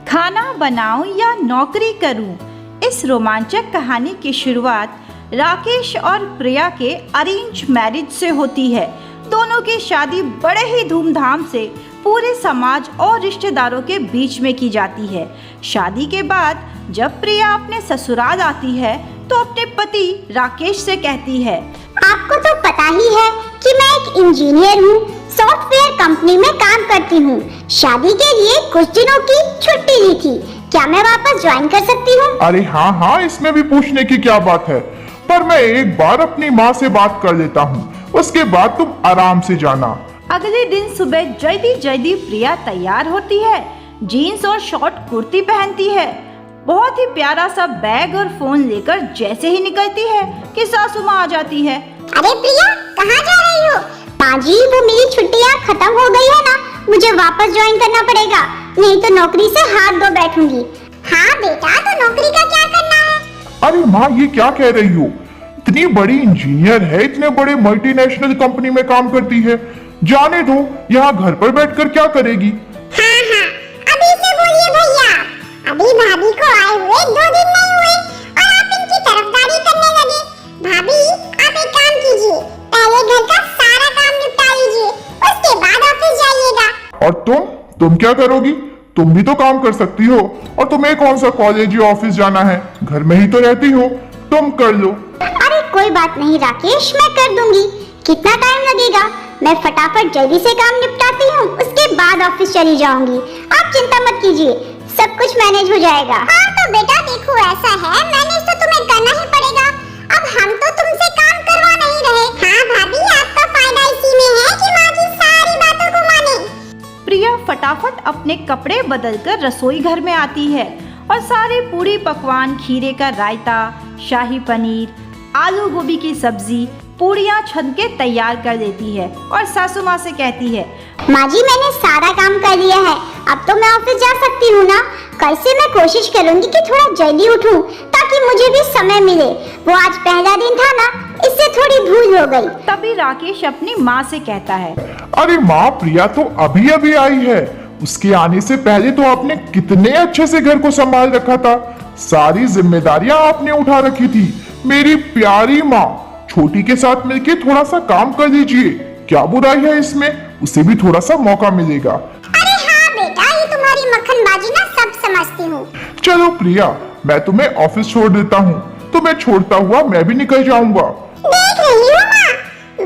खाना बनाऊं या नौकरी करूं, इस रोमांचक कहानी की शुरुआत राकेश और प्रिया के अरेंज मैरिज से होती है। दोनों की शादी बड़े ही धूमधाम से पूरे समाज और रिश्तेदारों के बीच में की जाती है। शादी के बाद जब प्रिया अपने ससुराल आती है तो अपने पति राकेश से कहती है, आपको तो पता ही है कि मैं एक इंजीनियर हूँ, सॉफ्टवेयर कंपनी में काम करती हूँ। शादी के लिए कुछ दिनों की छुट्टी ली थी, क्या मैं वापस ज्वाइन कर सकती हूँ? अरे हाँ, इसमें भी पूछने की क्या बात है, पर मैं एक बार अपनी माँ से बात कर लेता हूँ, उसके बाद तुम आराम से जाना। अगले दिन सुबह जल्दी प्रिया तैयार होती है। जीन्स और शॉर्ट कुर्ती पहनती है। बहुत ही प्यारा सा बैग और फोन लेकर जैसे ही निकलती है कि सासू माँ आ जाती है। अरे प्रिया, कहाँ जा रही हो? पाजी, वो मेरी छुट्टियाँ खत्म हो गई है ना, मुझे वापस ज्वाइन करना पड़ेगा, नहीं तो नौकरी से हाथ धो बैठूंगी। हाँ बेटा, तो नौकरी का क्या करना है? अरे माँ, ये क्या कह रही हो? इतनी बड़ी इंजीनियर है, इतने बड़े मल्टीनेशनल कंपनी में काम करती है, जाने दो, यहाँ घर पर बैठकर क्या करेगी? हाँ, अभी से बोलिए भैया, अभी भाभी को आए हुए 2 दिन नहीं हुए और आप इनकी तरफदारी करने लगे। भाभी, आप एक काम कीजिए, पहले घर का सारा काम निपटा लीजिए, उसके बाद ऑफिस जाइएगा। और तुम क्या करोगी? तुम भी तो काम कर सकती हो, और तुम्हें कौन सा कॉलेज या ऑफिस जाना है, घर में ही तो रहती हो, तुम कर लो। अरे कोई बात नहीं राकेश, मैं कर दूंगी। कितना टाइम लगेगा? मैं फटाफट जल्दी से काम निपटाती हूँ, उसके बाद ऑफिस चली जाऊंगी। आप चिंता मत कीजिए, सब कुछ मैनेज हो जाएगा। हाँ तो बेटा देखो, ऐसा है, मैनेज तो तुम्हें करना ही पड़ेगा। अब हम तो तुमसे काम करवा नहीं रहे। हाँ भाभी, आपका फायदा इसी में है कि माँ की सारी बातों को माने। प्रिया फटाफट अपने कपड़े बदलकर रसोई घर में आती है और सारे पूरी पकवान, खीरे का रायता, शाही पनीर, आलू गोभी की सब्जी, पूड़ियाँ छन के तैयार कर देती है और सासू माँ से कहती है, माँ जी, मैंने सारा काम कर लिया है, अब तो मैं ऑफिस जा सकती हूँ ना। कल से मैं कोशिश करूँगी कि थोड़ा जल्दी उठूँ ताकि मुझे भी समय मिले। वो आज पहला दिन था ना, इससे थोड़ी भूल हो गई। तभी राकेश अपनी माँ से कहता है, अरे माँ, प्रिया तो अभी आई है, उसके आने से पहले तो आपने कितने अच्छे से घर को संभाल रखा था, सारी जिम्मेदारियां आपने उठा रखी थी। मेरी प्यारी माँ, छोटी के साथ मिलकर थोड़ा सा काम कर दीजिए, क्या बुराई है इसमें, उसे भी थोड़ा सा मौका मिलेगा। अरे हाँ बेटा, ये तुम्हारी मक्खनबाजी ना सब समझती हूँ। चलो प्रिया, मैं तुम्हें ऑफिस छोड़ देता हूँ, तुम्हें छोड़ता हुआ मैं भी निकल जाऊंगा। देख रही हो माँ,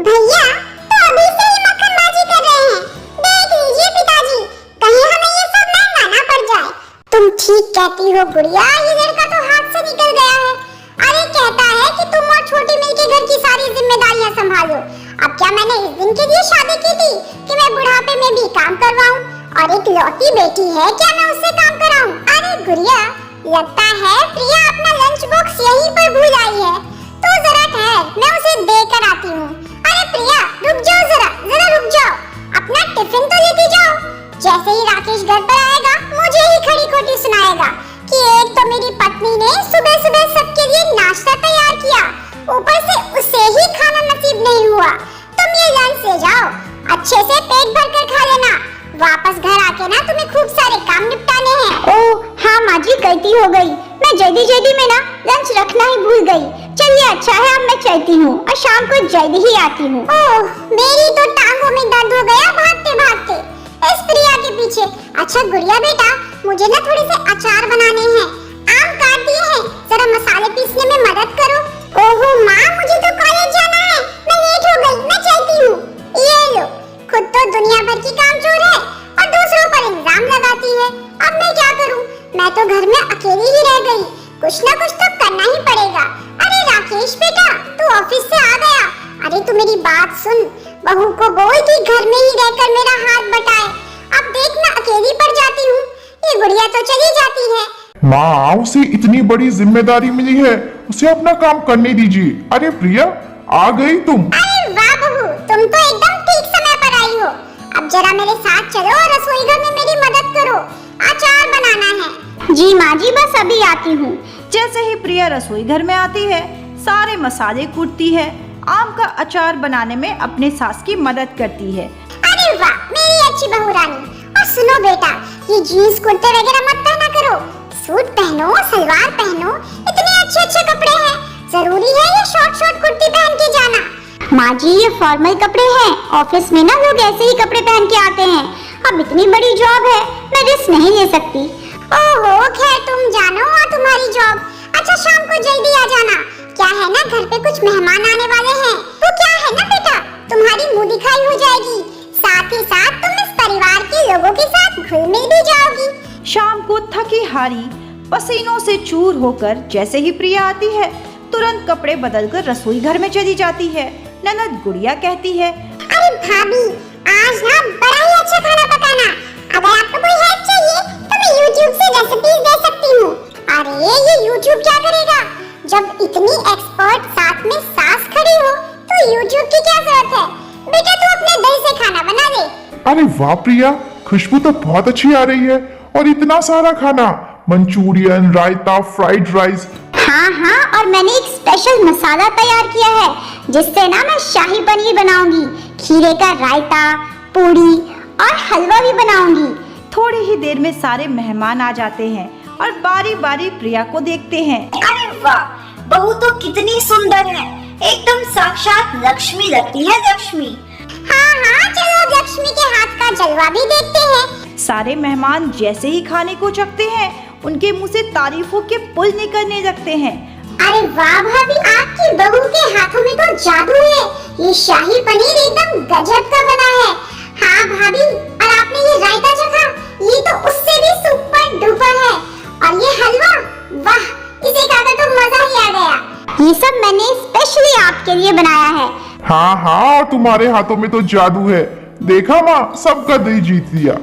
भैया तो अभी से ही मक्खनबाजी कर रहे हैं। देख लीजिए पिताजी, कहीं हमें ये सब महंगा ना पड़ जाए। तुम ठीक कहती हो गुड़िया, ये लड़का तो हाथ से निकल गया है। अरे कहता है कि तुम और छोटी मिलकर घर की सारी जिम्मेदारियां संभालो। अब क्या मैंने इस दिन के लिए शादी की थी कि मैं बुढ़ापे में भी काम करवाऊं? और एक लौती बेटी है, क्या मैं उससे काम कराऊं? अरे गुड़िया, लगता है प्रिया अपना लंच बॉक्स यहीं पर भूल आई है, तो जरा ठहर, मैं उसे देकर आती हूँ। अरे प्रिया, रुक जाओ, जरा रुक जाओ, अपना टिफिन तो लेके जाओ। जैसे ही राकेश घर पर आएगा, मुझे ही खड़ी खोटी सुनाएगा कि एक तो मेरी पत्नी ने सुबह सुबह सबके लिए नाश्ता तैयार किया, ऊपर से उसे ही खाना नसीब नहीं हुआ। तुम ये लंच ले जाओ, अच्छे से पेट भर कर खा लेना, वापस घर आके ना तुम्हें खूब सारे काम निपटाने हैं। ओह हाँ माँ जी, गलती हो गई, मैं जल्दी में ना लंच रखना ही भूल गई। चलिए अच्छा है, अब मैं चलती हूँ और शाम को जल्दी ही आती हूँ। ओह, मेरी तो टांगों में दर्द हो गया भागते भागते इस प्रिया के पीछे। अच्छा गुड़िया बेटा, मुझे ना थोड़े से अचार बनाने हैं, आम काट दिए हैं, जरा मसाले पीसने में मदद करो। ओहो माँ, मुझे तो कॉलेज जाना है, मैं लेट हो गई, मैं चलती हूँ। ये लो, खुद तो दुनिया भर की कामचोर है और दूसरों पर इल्जाम लगाती है। अब मैं क्या करूँ, मैं तो घर में अकेली ही रह गई, कुछ ना कुछ तो करना ही पड़ेगा। अरे राकेश बेटा, तू ऑफिस से आ गया? अरे तू मेरी बात सुन, बहू को बोल कि घर में ही रहकर मेरा हाथ बटाए। अब देख मैं अकेली पड़ जाती हूँ, ये गुड़िया तो चली जाती है। माँ, उसे इतनी बड़ी जिम्मेदारी मिली है, उसे अपना काम करने दीजिए। अरे प्रिया, आ गई तुम? अरे वाह बहू, तुम तो एकदम ठीक समय पर आई हो। अब जरा मेरे साथ चलो और रसोई घर में मेरी मदद करो, अचार बनाना है। जी माँ जी, बस अभी आती हूँ। जैसे ही प्रिया रसोई घर में आती है, सारे मसाले कूटती है, आम का अचार बनाने में अपने सास की मदद करती है। अरे वाह, मेरी अच्छी बहू रानी। और सुनो बेटा, ये जीन्स कुर्ते वगैरह मत पहना पहनो, सलवार पहनो, इतने अच्छे अच्छे कपड़े हैं। जरूरी है ये शॉर्ट कुर्ती पहन के जाना? माँ जी, ये फॉर्मल कपड़े हैं। ऑफिस में ना लोग ऐसे ही कपड़े पहन के आते हैं। अब इतनी बड़ी जॉब है, मैं रिस्क नहीं ले सकती। ओहो, खैर तुम जानो और तुम्हारी जॉब। अच्छा, शाम को जल्दी आ जाना। क्या है ना, घर पे कुछ मेहमान आने वाले हैं। तो क्या है ना बेटा, तुम्हारी मुंह दिखाई हो जाएगी, साथ ही साथ तुम इस परिवार के लोगों के साथ घुल मिल भी जाओगी। शाम को थकी हारी, पसीनों से चूर होकर जैसे ही प्रिया आती है, तुरंत कपड़े बदलकर रसोई घर में चली जाती है। ननद गुड़िया कहती है, अरे भाभी, आज ना बड़ा ही अच्छा खाना पकाना। अगर आपको कोई हेल्प चाहिए तो मैं YouTube से रेसिपीज दे सकती हूँ। अरे ये YouTube क्या करेगा? जब इतनी एक्सपर्ट साथ में सास खड़ी हो तो YouTube की क्या जरूरत है? बेटा तू अपने दिल से खाना बना ले। अरे वाह प्रिया, खुशबू तो बहुत अच्छी आ रही है। और इतना सारा खाना, मंचूरियन, रायता, फ्राइड राइस। हाँ, और मैंने एक स्पेशल मसाला तैयार किया है जिससे ना मैं शाही पनीर बनाऊंगी, खीरे का रायता, पूड़ी और हलवा भी बनाऊंगी। थोड़ी ही देर में सारे मेहमान आ जाते हैं और बारी बारी प्रिया को देखते हैं। अरे वाह, बहू तो कितनी सुंदर है, एकदम साक्षात लक्ष्मी लगती है, लक्ष्मी। हाँ, चलो लक्ष्मी के हाथ का जलवा भी देखते हैं। सारे मेहमान जैसे ही खाने को चखते हैं, उनके मुंह से तारीफों के पुल निकलने लगते हैं। अरे वाह भाभी, आपकी बहू के हाथों में तो जादू है। ये शाही पनीर एकदम गजब का बना है। हाँ भाभी, और आपने ये रायता चखा, ये तो उससे भी सुपर डुपर है। और ये हलवा, वाह, इसे खाकर तो मजा ही आ गया। ये सब मैंने स्पेशली आपके लिए बनाया है। हाँ, और तुम्हारे हाथों में तो जादू है। देखा माँ, सबका दिल जीत लिया।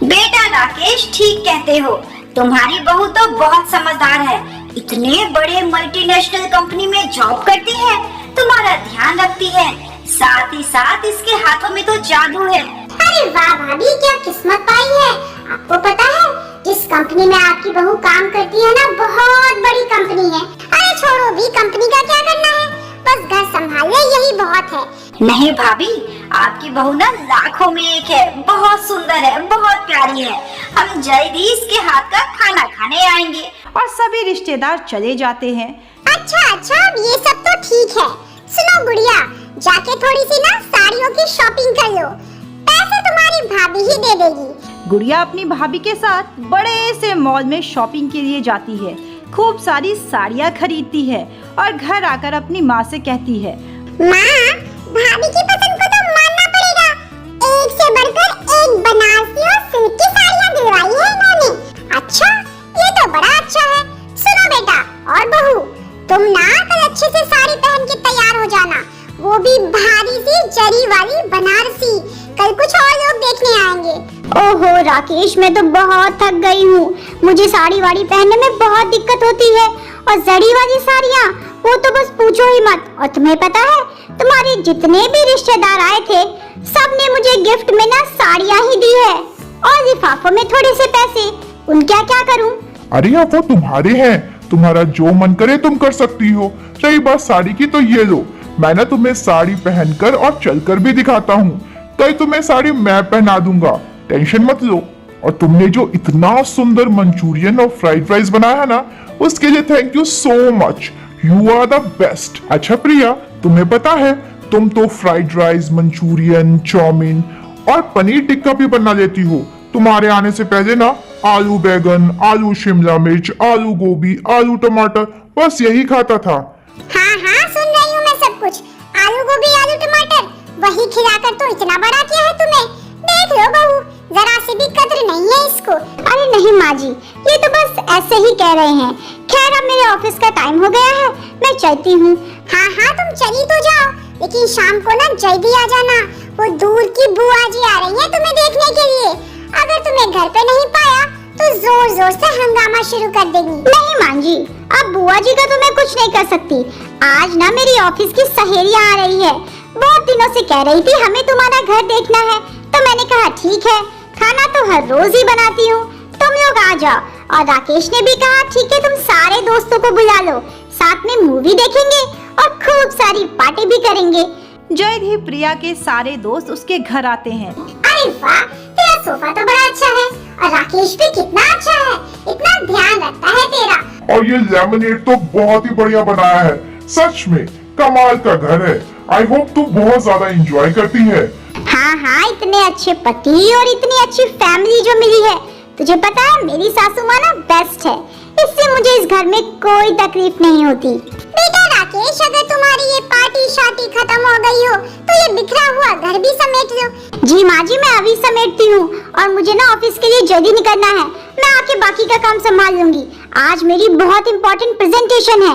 बेटा राकेश, ठीक कहते हो, तुम्हारी बहू तो बहुत समझदार है। इतने बड़े मल्टीनेशनल कंपनी में जॉब करती है, तुम्हारा ध्यान रखती है, साथ ही साथ इसके हाथों में तो जादू है। अरे वाह भाभी, क्या किस्मत पाई है। आपको पता है, जिस कंपनी में आपकी बहू काम करती है ना, बहुत बड़ी कंपनी है। अरे छोड़ो भी, कंपनी का क्या करना है, बस घर संभाले यही बहुत है। नहीं भाभी, आपकी बहू ना लाखों में एक है, बहुत सुंदर है, बहुत प्यारी है। हम जल्द ही इसके हाथ का खाना खाने आएंगे। और सभी रिश्तेदार चले जाते हैं। अच्छा, ये सब तो ठीक है। सुनो गुड़िया, जाके थोड़ी सी ना साड़ियों की शॉपिंग कर लो। पैसे तुम्हारी भाभी ही दे देगी। गुड़िया अपनी भाभी के साथ बड़े से मॉल में शॉपिंग के लिए जाती है, खूब सारी साड़ियाँ खरीदती है और घर आकर अपनी माँ से कहती है, माँ, भाभी की पसंद को तो मानना पड़ेगा। एक से बढ़कर एक बनारसी और सिल्क की साड़ियाँ दिलवाई है इन्होंने। अच्छा, ये तो बड़ा अच्छा है। सुनो बेटा और बहू, तुम ना कल अच्छे से साड़ी पहन के तैयार हो जाना, वो भी भारी सी जरी वाली बनारसी। कल कुछ और लोग देखने आएंगे। ओहो राकेश, मैं तो बहुत थक गई हूँ। मुझे साड़ी वाड़ी पहनने में बहुत दिक्कत होती है, और जरी वाली साड़ियाँ वो तो बस पूछो ही मत। और तुम्हें पता है, तुम्हारे जितने भी रिश्तेदार आए थे, सबने मुझे गिफ्ट में ना साड़ियाँ ही दी है, और लिफाफों में थोड़े से पैसे। उनका क्या करूँ? अरे अब वो तुम्हारे हैं, तुम्हारा जो मन करे तुम कर सकती हो। रही बात साड़ी की, तो ये लो, मैं ना तुम्हें साड़ी पहनकर और चलकर भी दिखाता हूँ। कल तुम्हें साड़ी मैं पहना दूंगा, टेंशन मत लो। और तुमने जो इतना सुंदर मंचूरियन और फ्राइड राइस बनाया ना, उसके लिए thank you so much. You are the best. अच्छा प्रिया, तुम्हें पता है, तुम तो फ्राइड राइस, मंचूरियन, चाउमीन और पनीर टिक्का भी बना लेती हो। तुम्हारे आने से पहले ना आलू बैगन, आलू शिमला मिर्च, आलू गोभी, आलू टमाटर, बस यही खाता था। हाँ, सुन रही हूँ मैं सब कुछ। आलू गोभी, आलू टमाटर, वही खिलाकर तो इतना बड़ा किया है तुम्हें। देख लो बहू, जरा सी भी कद्र नहीं है इसको। अरे नहीं माँ जी, ये तो बस ऐसे ही कह रहे हैं। खैर, अब मेरे ऑफिस का टाइम हो गया है, मैं चलती हूँ। हाँ, तुम चली तो जाओ, लेकिन शाम को ना जल्दी आ जाना। वो दूर की बुआ जी आ रही है तुम्हें देखने के लिए। अगर तुम्हें घर पे नहीं पाया तो जोर जोर से हंगामा शुरू कर देंगी। नहीं माँ जी, अब बुआ जी का तो मैं कुछ नहीं कर सकती। आज ना मेरी ऑफिस की सहेलियाँ आ रही है, बहुत दिनों से कह रही थी हमें तुम्हारा घर देखना है, तो मैंने कहा ठीक है, खाना तो हर रोज ही बनाती हूँ, तुम लोग आ जाओ। और राकेश ने भी कहा ठीक है, तुम सारे दोस्तों को बुला लो, साथ में मूवी देखेंगे और खूब सारी पार्टी भी करेंगे। जल्द ही प्रिया के सारे दोस्त उसके घर आते हैं। अरे वाह, तेरा सोफा तो बड़ा अच्छा है, और राकेश भी कितना अच्छा है, इतना ध्यान रखता है तेरा। और ये लेमनेड तो बहुत ही बढ़िया बनाया है, सच में कमाल का घर है। आई होप तू बहुत ज्यादा एंजॉय करती है। हाँ हाँ, इतने अच्छे पति और इतनी अच्छी फैमिली जो मिली है। तुझे पता है मेरी सासू माँ ना बेस्ट है, इससे मुझे इस घर में कोई तकलीफ नहीं होती। बेटा राकेश, अगर तुम्हारी ये पार्टी शादी खत्म हो गई हो तो ये बिखरा हुआ घर भी समेट लो। जी माँ जी, मैं अभी समेटती हूँ और मुझे ना ऑफिस के लिए जल्दी निकलना है। मैं आके बाकी का काम संभाल लूंगी, आज मेरी बहुत इम्पोर्टेंट प्रेजेंटेशन है।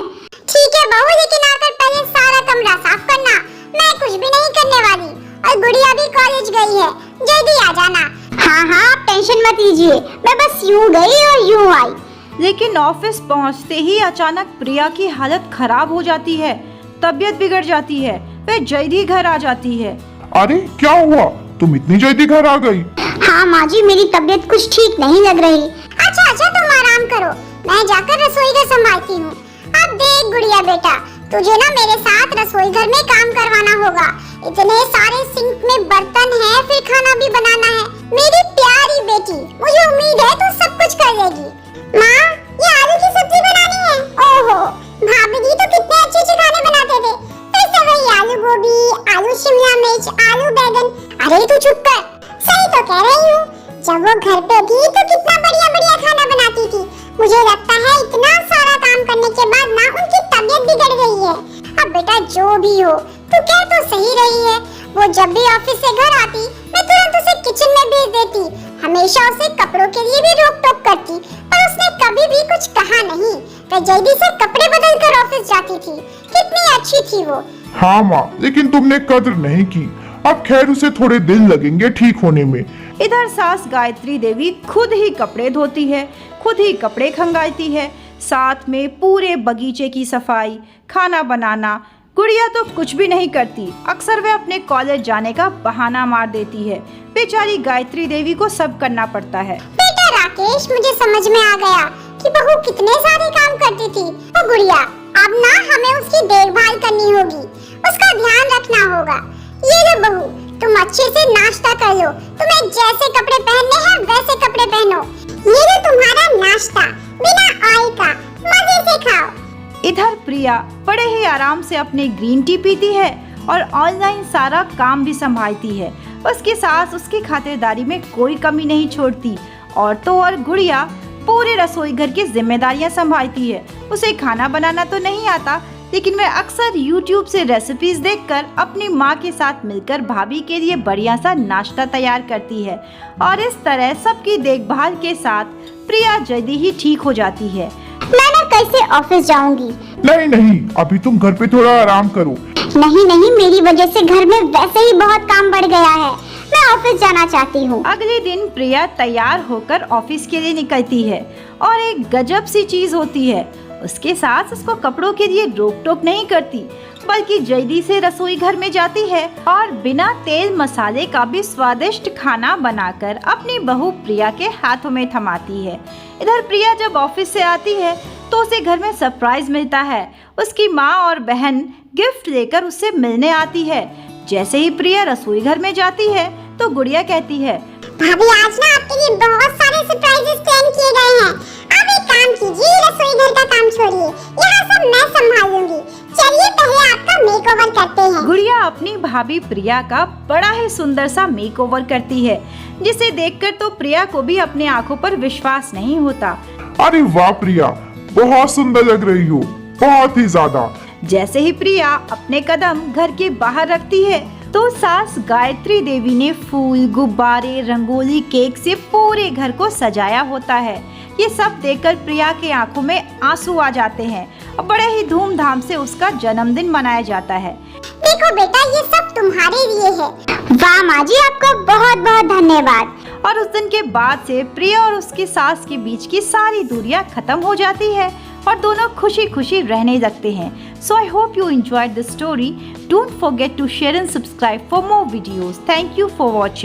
ठीक है बहू, लेकिन आकर पहले सारा कमरा साफ करना, मैं कुछ भी नहीं करने वाली। और गुड़िया भी कॉलेज गई है, जल्दी आ जाना। हाँ हाँ, आप टेंशन मत लीजिए, मैं बस यूं गई और यूं आई। लेकिन ऑफिस पहुंचते ही अचानक प्रिया की हालत खराब हो जाती है, तबीयत बिगड़ जाती है, वह जल्दी घर आ जाती है। अरे क्या हुआ, तुम इतनी जल्दी घर आ गई? हाँ माँ जी, मेरी तबीयत कुछ ठीक नहीं लग रही। अच्छा अच्छा, तुम आराम करो, मैं जाकर रसोई घर संभालती हूँ। अब देख गुड़िया बेटा, तुझे ना मेरे साथ रसोई घर में काम करवाना होगा। इतने सारे सिंक में बर्तन हैं, फिर खाना भी बनाना है। मेरी प्यारी बेटी, मुझे उम्मीद है तू सब कुछ कर लेगी। माँ, ये आलू की सब्जी बनानी है। ओहो, भाभी जी तो कितने अच्छे खाने बनाते थे। फिर से वही आलू गोभी, आलू शिमला मिर्च, आलू बैंगन। अरे तू चुप कर, सही तो कह रही हूँ। जब वो घर पे थी तो कितना बढ़िया बढ़िया खाना बनाती थी। मुझे लगता है इतना सारा काम करने के बाद ना उनकी तबीयत बिगड़ गई है। अब बेटा जो भी हो, तू कह तो सही रही है। वो जब भी ऑफिस से घर आती, मैं तुरंत उसे किचन में भेज देती। हमेशा उसे कपड़ों के लिए भी रोक टोक करती, पर उसने कभी भी कुछ कहा नहीं। वह जल्दी से कपड़े बदल कर ऑफिस जाती थी। कितनी अच्छी थी वो। हाँ माँ, लेकिन तुमने कद्र नहीं की। अब खैर उसे थोड़े दिन लगेंगे ठीक होने में। इधर सास गायत्री देवी खुद ही कपड़े धोती है, खुद ही कपड़े खंगालती है, साथ में पूरे बगीचे की सफाई, खाना बनाना। गुड़िया तो कुछ भी नहीं करती, अक्सर वह अपने कॉलेज जाने का बहाना मार देती है। बेचारी गायत्री देवी को सब करना पड़ता है। बेटा राकेश, मुझे समझ में आ गया कि बहू कितने सारे काम करती थी। तो गुड़िया, अब ना हमें उसकी देखभाल करनी होगी, उसका ध्यान रखना होगा। ये लो बहू, तुम अच्छे से नाश्ता कर लो। तुम्हें जैसे कपड़े पहनने हैं वैसे कपड़े पहनो। ये लो तुम्हारा नाश्ता, बिना ऑयल का, मजे से खाओ। इधर प्रिया बड़े ही आराम से अपनी ग्रीन टी पीती है और ऑनलाइन सारा काम भी संभालती है। उसकी सास उसकी खातिरदारी में कोई कमी नहीं छोड़ती। और तो और गुड़िया पूरे रसोई घर की जिम्मेदारियां संभालती है। उसे खाना बनाना तो नहीं आता, लेकिन वह अक्सर YouTube से रेसिपीज देखकर अपनी माँ के साथ मिलकर भाभी के लिए बढ़िया सा नाश्ता तैयार करती है। और इस तरह सबकी देखभाल के साथ प्रिया जल्दी ही ठीक हो जाती है। मैं ना कैसे ऑफिस जाऊंगी? नहीं नहीं, अभी तुम घर पे थोड़ा आराम करो। नहीं नहीं, मेरी वजह से घर में वैसे ही बहुत काम बढ़ गया है। मैं ऑफिस जाना चाहती हूँ। अगले दिन प्रिया तैयार होकर ऑफिस के लिए निकलती है और एक गजब सी चीज होती है, उसके सास उसको कपड़ों के लिए रोक टोक नहीं करती, बल्कि जल्दी से रसोई घर में जाती है और बिना तेल मसाले का भी स्वादिष्ट खाना बनाकर अपनी बहू प्रिया के हाथों में थमाती है। इधर प्रिया जब ऑफिस से आती है तो उसे घर में सरप्राइज मिलता है। उसकी माँ और बहन गिफ्ट लेकर उससे मिलने आती है। जैसे ही प्रिया रसोई घर में जाती है तो गुड़िया कहती है, भाभी आज ना आपके लिए बहुत सारे सरप्राइजेस प्लान किए गए हैं। आप एक काम कीजिए, रसोई घर का काम छोड़िए, यहाँ सब मैं संभाल लूंगी। चलिए पहले आपका मेकओवर करते हैं। गुड़िया अपनी भाभी प्रिया का बड़ा ही सुंदर सा मेकओवर करती है, जिसे देखकर तो प्रिया को भी अपनी आंखों पर विश्वास नहीं होता। अरे वाह प्रिया, बहुत सुंदर लग रही हो, बहुत ही ज्यादा। जैसे ही प्रिया अपने कदम घर के बाहर रखती है तो सास गायत्री देवी ने फूल, गुब्बारे, रंगोली, केक से पूरे घर को सजाया होता है। ये सब देखकर प्रिया के आंखों में आंसू आ जाते हैं और बड़े ही धूमधाम से उसका जन्मदिन मनाया जाता है। देखो बेटा, ये सब तुम्हारे लिए है। वाह माँ जी, आपका बहुत बहुत धन्यवाद। और उस दिन के बाद से प्रिया और उसकी सास के बीच की सारी दूरियां खत्म हो जाती है और दोनों खुशी खुशी रहने लगते हैं। So I hope you enjoyed the story. Don't forget to share and subscribe for more videos. Thank you for watching.